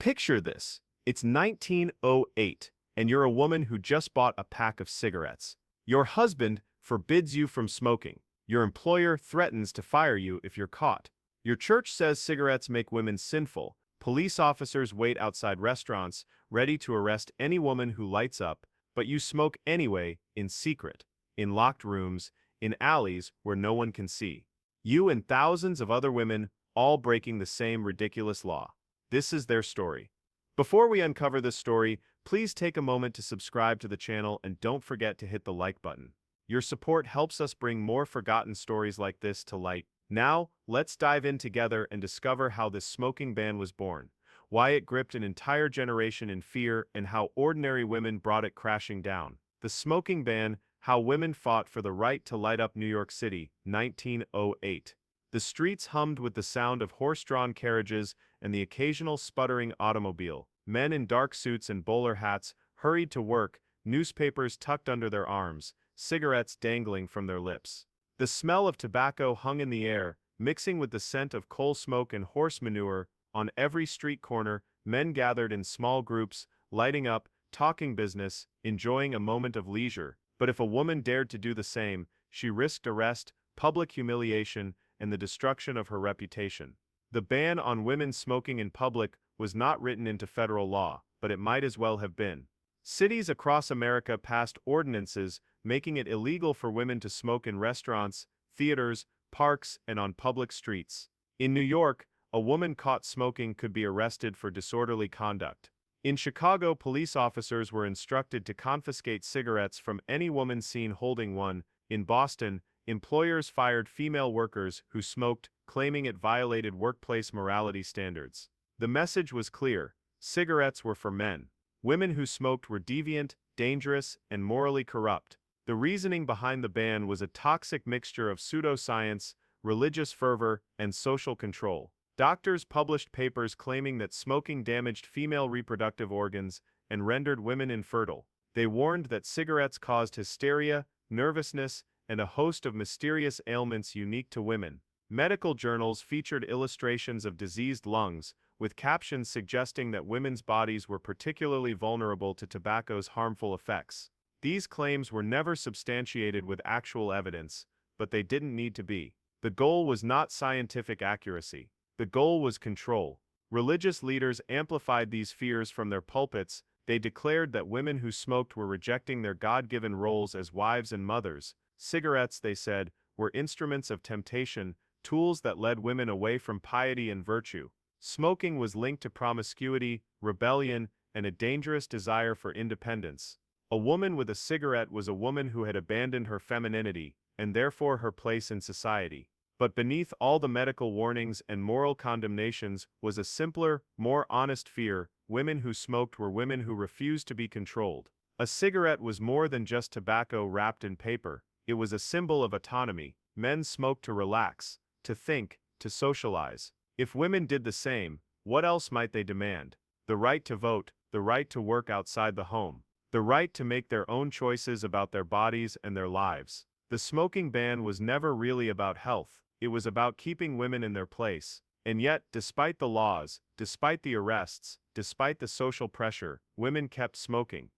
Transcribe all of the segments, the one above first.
Picture this. It's 1908, and you're a woman who just bought a pack of cigarettes. Your husband forbids you from smoking. Your employer threatens to fire you if you're caught. Your church says cigarettes make women sinful. Police officers wait outside restaurants, ready to arrest any woman who lights up, but you smoke anyway, in secret, in locked rooms, in alleys where no one can see. You and thousands of other women, all breaking the same ridiculous law. This is their story. Before we uncover this story, please take a moment to subscribe to the channel and don't forget to hit the like button. Your support helps us bring more forgotten stories like this to light. Now, let's dive in together and discover how this smoking ban was born, why it gripped an entire generation in fear, and how ordinary women brought it crashing down. The smoking ban, how women fought for the right to light up New York City, 1908. The streets hummed with the sound of horse-drawn carriages and the occasional sputtering automobile. Men in dark suits and bowler hats hurried to work, newspapers tucked under their arms, cigarettes dangling from their lips. The smell of tobacco hung in the air, mixing with the scent of coal smoke and horse manure. On every street corner, men gathered in small groups, lighting up, talking business, enjoying a moment of leisure. But if a woman dared to do the same, she risked arrest, public humiliation, and the destruction of her reputation. The ban on women smoking in public was not written into federal law, but it might as well have been. Cities across America passed ordinances making it illegal for women to smoke in restaurants, theaters, parks, and on public streets. In New York, a woman caught smoking could be arrested for disorderly conduct. In Chicago, police officers were instructed to confiscate cigarettes from any woman seen holding one. In Boston, employers fired female workers who smoked, claiming it violated workplace morality standards. The message was clear: cigarettes were for men. Women who smoked were deviant, dangerous, and morally corrupt. The reasoning behind the ban was a toxic mixture of pseudoscience, religious fervor, and social control. Doctors published papers claiming that smoking damaged female reproductive organs and rendered women infertile. They warned that cigarettes caused hysteria, nervousness, and a host of mysterious ailments unique to women. Medical journals featured illustrations of diseased lungs, with captions suggesting that women's bodies were particularly vulnerable to tobacco's harmful effects. These claims were never substantiated with actual evidence, but they didn't need to be. The goal was not scientific accuracy. The goal was control. Religious leaders amplified these fears from their pulpits. They declared that women who smoked were rejecting their God-given roles as wives and mothers. Cigarettes, they said, were instruments of temptation, tools that led women away from piety and virtue. Smoking was linked to promiscuity, rebellion, and a dangerous desire for independence. A woman with a cigarette was a woman who had abandoned her femininity, and therefore her place in society. But beneath all the medical warnings and moral condemnations was a simpler, more honest fear: women who smoked were women who refused to be controlled. A cigarette was more than just tobacco wrapped in paper. It was a symbol of autonomy. Men smoked to relax, to think, to socialize. If women did the same, what else might they demand? The right to vote, the right to work outside the home, the right to make their own choices about their bodies and their lives. The smoking ban was never really about health. It was about keeping women in their place. And yet, despite the laws, despite the arrests, despite the social pressure, women kept smoking.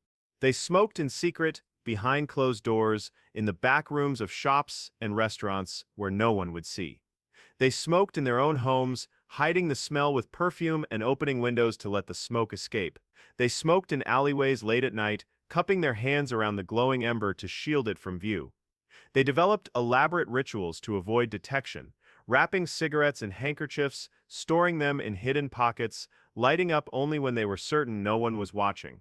They smoked in secret, behind closed doors, in the back rooms of shops and restaurants where no one would see. They smoked in their own homes, hiding the smell with perfume and opening windows to let the smoke escape. They smoked in alleyways late at night, cupping their hands around the glowing ember to shield it from view. They developed elaborate rituals to avoid detection, wrapping cigarettes in handkerchiefs, storing them in hidden pockets, lighting up only when they were certain no one was watching.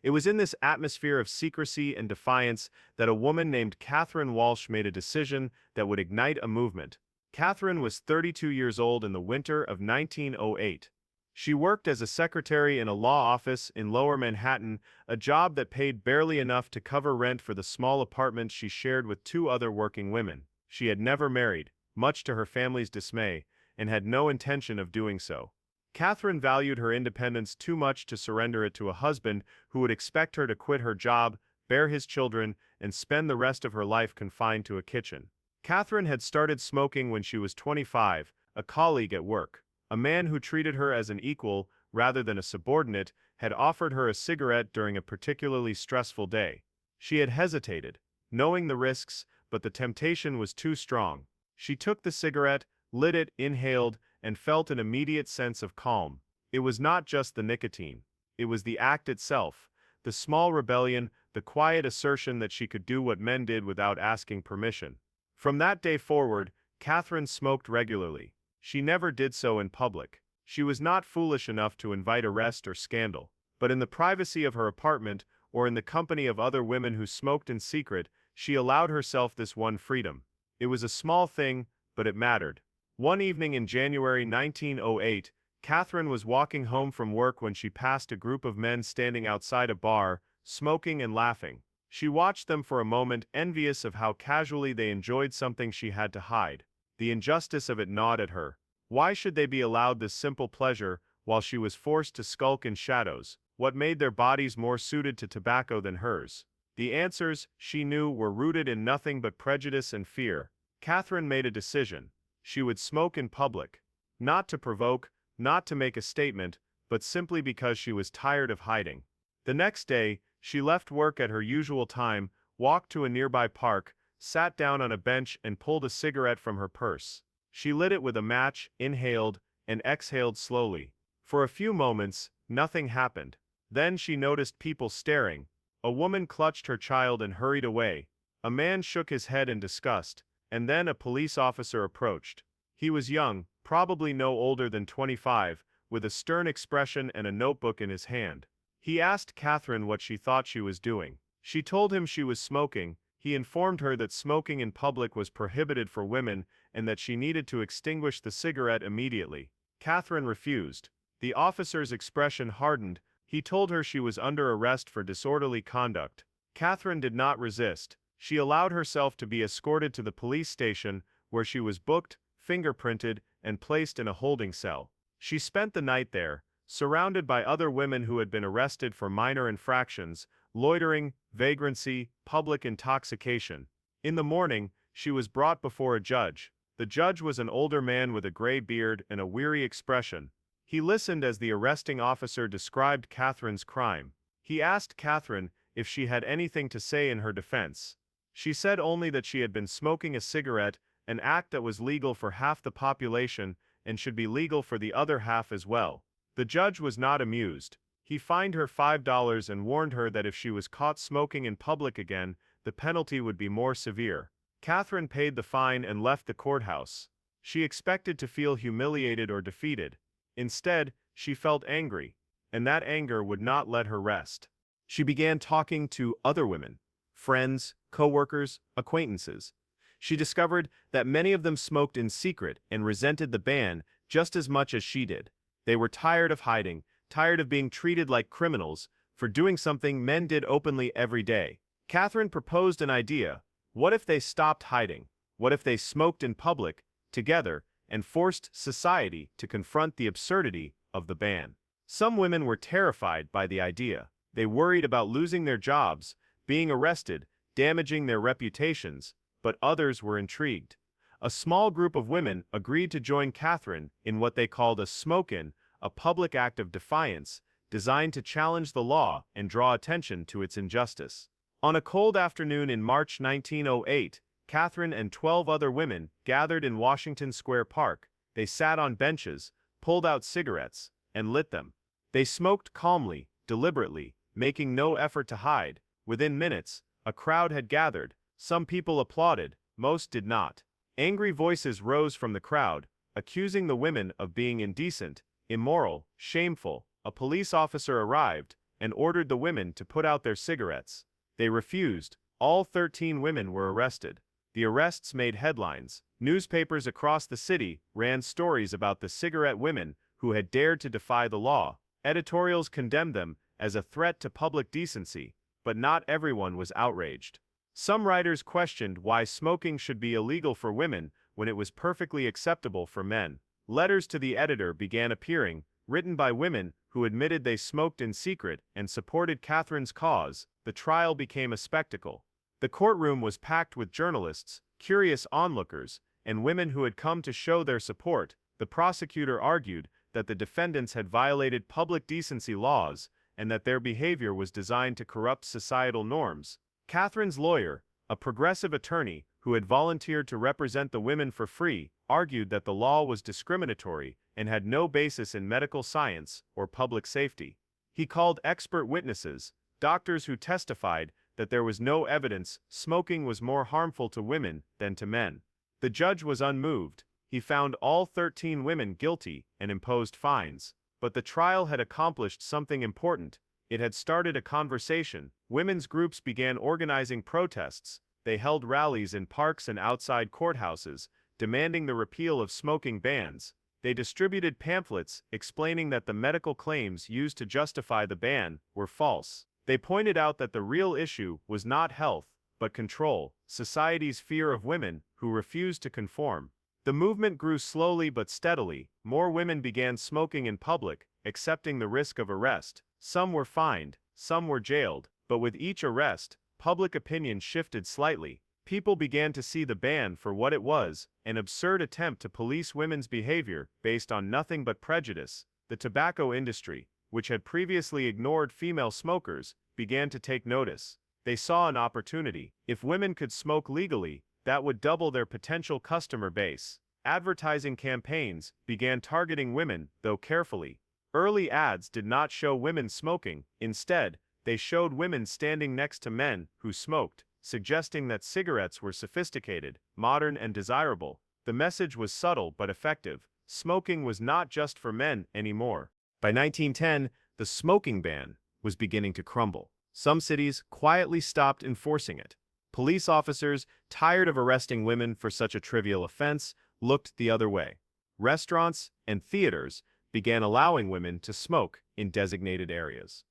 It was in this atmosphere of secrecy and defiance that a woman named Catherine Walsh made a decision that would ignite a movement. Catherine was 32 years old in the winter of 1908. She worked as a secretary in a law office in Lower Manhattan, a job that paid barely enough to cover rent for the small apartment she shared with two other working women. She had never married, much to her family's dismay, and had no intention of doing so. Catherine valued her independence too much to surrender it to a husband who would expect her to quit her job, bear his children, and spend the rest of her life confined to a kitchen. Catherine had started smoking when she was 25, a colleague at work. A man who treated her as an equal, rather than a subordinate, had offered her a cigarette during a particularly stressful day. She had hesitated, knowing the risks, but the temptation was too strong. She took the cigarette, lit it, inhaled, and felt an immediate sense of calm. It was not just the nicotine. It was the act itself, the small rebellion, the quiet assertion that she could do what men did without asking permission. From that day forward, Catherine smoked regularly. She never did so in public. She was not foolish enough to invite arrest or scandal. But in the privacy of her apartment, or in the company of other women who smoked in secret, she allowed herself this one freedom. It was a small thing, but it mattered. One evening in January 1908, Catherine was walking home from work when she passed a group of men standing outside a bar, smoking and laughing. She watched them for a moment, envious of how casually they enjoyed something she had to hide. The injustice of it gnawed at her. Why should they be allowed this simple pleasure, while she was forced to skulk in shadows? What made their bodies more suited to tobacco than hers? The answers, she knew, were rooted in nothing but prejudice and fear. Catherine made a decision. She would smoke in public. Not to provoke, not to make a statement, but simply because she was tired of hiding. The next day, she left work at her usual time, walked to a nearby park, sat down on a bench and pulled a cigarette from her purse. She lit it with a match, inhaled, and exhaled slowly. For a few moments, nothing happened. Then she noticed people staring. A woman clutched her child and hurried away. A man shook his head in disgust, and then a police officer approached. He was young, probably no older than 25, with a stern expression and a notebook in his hand. He asked Catherine what she thought she was doing. She told him she was smoking. He informed her that smoking in public was prohibited for women and that she needed to extinguish the cigarette immediately. Catherine refused. The officer's expression hardened. He told her she was under arrest for disorderly conduct. Catherine did not resist. She allowed herself to be escorted to the police station, where she was booked, fingerprinted, and placed in a holding cell. She spent the night there, surrounded by other women who had been arrested for minor infractions, loitering, vagrancy, public intoxication. In the morning, she was brought before a judge. The judge was an older man with a gray beard and a weary expression. He listened as the arresting officer described Catherine's crime. He asked Catherine if she had anything to say in her defense. She said only that she had been smoking a cigarette, an act that was legal for half the population and should be legal for the other half as well. The judge was not amused. He fined her $5 and warned her that if she was caught smoking in public again, the penalty would be more severe. Catherine paid the fine and left the courthouse. She expected to feel humiliated or defeated. Instead, she felt angry, and that anger would not let her rest. She began talking to other women, friends, co-workers, acquaintances. She discovered that many of them smoked in secret and resented the ban just as much as she did. They were tired of hiding, tired of being treated like criminals for doing something men did openly every day. Catherine proposed an idea. What if they stopped hiding? What if they smoked in public, together, and forced society to confront the absurdity of the ban? Some women were terrified by the idea. They worried about losing their jobs, being arrested, damaging their reputations, but others were intrigued. A small group of women agreed to join Catherine in what they called a smoke-in, a public act of defiance, designed to challenge the law and draw attention to its injustice. On a cold afternoon in March 1908, Catherine and 12 other women gathered in Washington Square Park. They sat on benches, pulled out cigarettes, and lit them. They smoked calmly, deliberately, making no effort to hide. Within minutes, a crowd had gathered. Some people applauded, most did not. Angry voices rose from the crowd, accusing the women of being indecent, immoral, shameful. A police officer arrived and ordered the women to put out their cigarettes. They refused. All 13 women were arrested. The arrests made headlines. Newspapers across the city ran stories about the cigarette women who had dared to defy the law. Editorials condemned them as a threat to public decency, but not everyone was outraged. Some writers questioned why smoking should be illegal for women when it was perfectly acceptable for men. Letters to the editor began appearing, written by women who admitted they smoked in secret and supported Catherine's cause. The trial became a spectacle. The courtroom was packed with journalists, curious onlookers, and women who had come to show their support. The prosecutor argued that the defendants had violated public decency laws and that their behavior was designed to corrupt societal norms. Catherine's lawyer, a progressive attorney who had volunteered to represent the women for free, argued that the law was discriminatory and had no basis in medical science or public safety. He called expert witnesses, doctors who testified that there was no evidence smoking was more harmful to women than to men. The judge was unmoved. He found all 13 women guilty and imposed fines. But the trial had accomplished something important. It had started a conversation. Women's groups began organizing protests. They held rallies in parks and outside courthouses, demanding the repeal of smoking bans. They distributed pamphlets explaining that the medical claims used to justify the ban were false. They pointed out that the real issue was not health, but control, society's fear of women who refused to conform. The movement grew slowly but steadily. More women began smoking in public, accepting the risk of arrest. Some were fined, some were jailed, but with each arrest, public opinion shifted slightly. People began to see the ban for what it was, an absurd attempt to police women's behavior based on nothing but prejudice. The tobacco industry, which had previously ignored female smokers, began to take notice. They saw an opportunity. If women could smoke legally, that would double their potential customer base. Advertising campaigns began targeting women, though carefully. Early ads did not show women smoking. Instead, they showed women standing next to men who smoked, suggesting that cigarettes were sophisticated, modern, and desirable. The message was subtle but effective. Smoking was not just for men anymore. By 1910, the smoking ban was beginning to crumble. Some cities quietly stopped enforcing it. Police officers, tired of arresting women for such a trivial offense, looked the other way. Restaurants and theaters began allowing women to smoke in designated areas.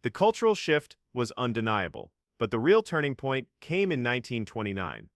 The cultural shift was undeniable, but the real turning point came in 1929.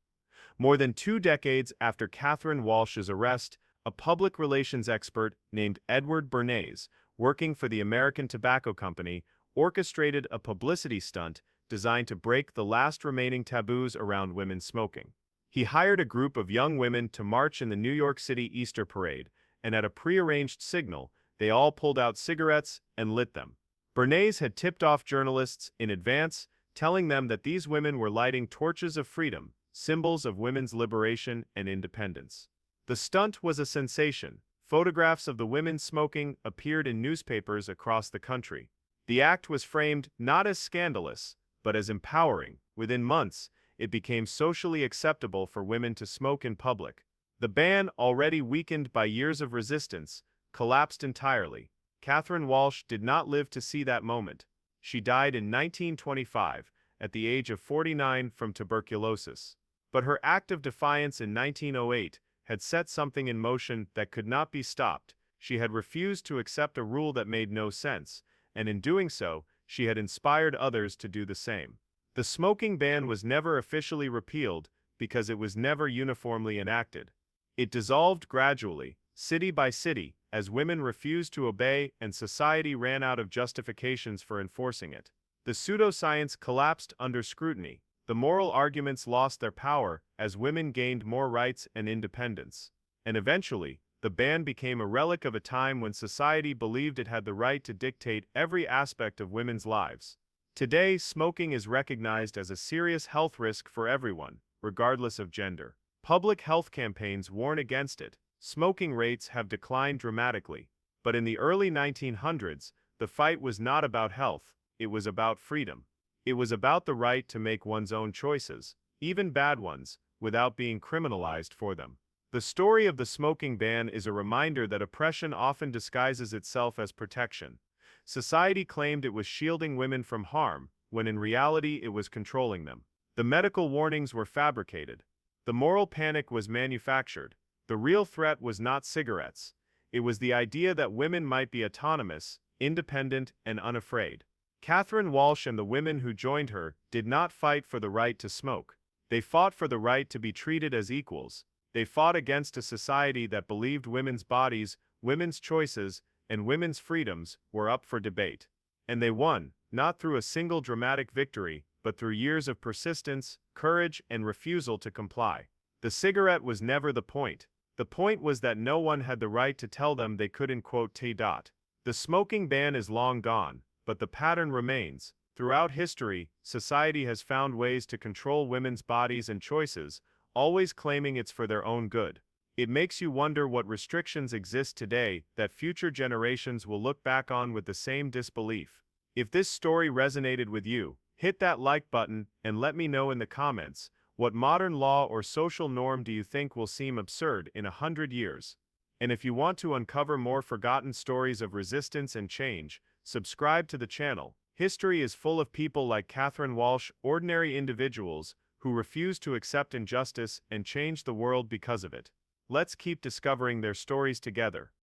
More than 2 decades after Catherine Walsh's arrest, a public relations expert named Edward Bernays, working for the American Tobacco Company, orchestrated a publicity stunt designed to break the last remaining taboos around women smoking. He hired a group of young women to march in the New York City Easter Parade, and at a prearranged signal, they all pulled out cigarettes and lit them. Bernays had tipped off journalists in advance, telling them that these women were lighting torches of freedom, symbols of women's liberation and independence. The stunt was a sensation. Photographs of the women smoking appeared in newspapers across the country. The act was framed not as scandalous, but as empowering. Within months, it became socially acceptable for women to smoke in public. The ban, already weakened by years of resistance, collapsed entirely. Catherine Walsh did not live to see that moment. She died in 1925, at the age of 49 from tuberculosis. But her act of defiance in 1908 had set something in motion that could not be stopped. She had refused to accept a rule that made no sense, and in doing so, she had inspired others to do the same. The smoking ban was never officially repealed because it was never uniformly enacted. It dissolved gradually, city by city, as women refused to obey and society ran out of justifications for enforcing it. The pseudoscience collapsed under scrutiny. The moral arguments lost their power as women gained more rights and independence. And eventually, the ban became a relic of a time when society believed it had the right to dictate every aspect of women's lives. Today, smoking is recognized as a serious health risk for everyone, regardless of gender. Public health campaigns warn against it. Smoking rates have declined dramatically. But in the early 1900s, the fight was not about health, it was about freedom. It was about the right to make one's own choices, even bad ones, without being criminalized for them. The story of the smoking ban is a reminder that oppression often disguises itself as protection. Society claimed it was shielding women from harm, when in reality it was controlling them. The medical warnings were fabricated. The moral panic was manufactured. The real threat was not cigarettes. It was the idea that women might be autonomous, independent, and unafraid. Catherine Walsh and the women who joined her did not fight for the right to smoke. They fought for the right to be treated as equals. They fought against a society that believed women's bodies, women's choices, and women's freedoms were up for debate. And they won, not through a single dramatic victory, but through years of persistence, courage, and refusal to comply. The cigarette was never the point. The point was that no one had the right to tell them they couldn't quote T. The smoking ban is long gone, but the pattern remains. Throughout history, society has found ways to control women's bodies and choices, always claiming it's for their own good. It makes you wonder what restrictions exist today that future generations will look back on with the same disbelief. If this story resonated with you, hit that like button and let me know in the comments, what modern law or social norm do you think will seem absurd in 100 years? And if you want to uncover more forgotten stories of resistance and change, subscribe to the channel. History is full of people like Catherine Walsh, ordinary individuals who refuse to accept injustice and change the world because of it. Let's keep discovering their stories together.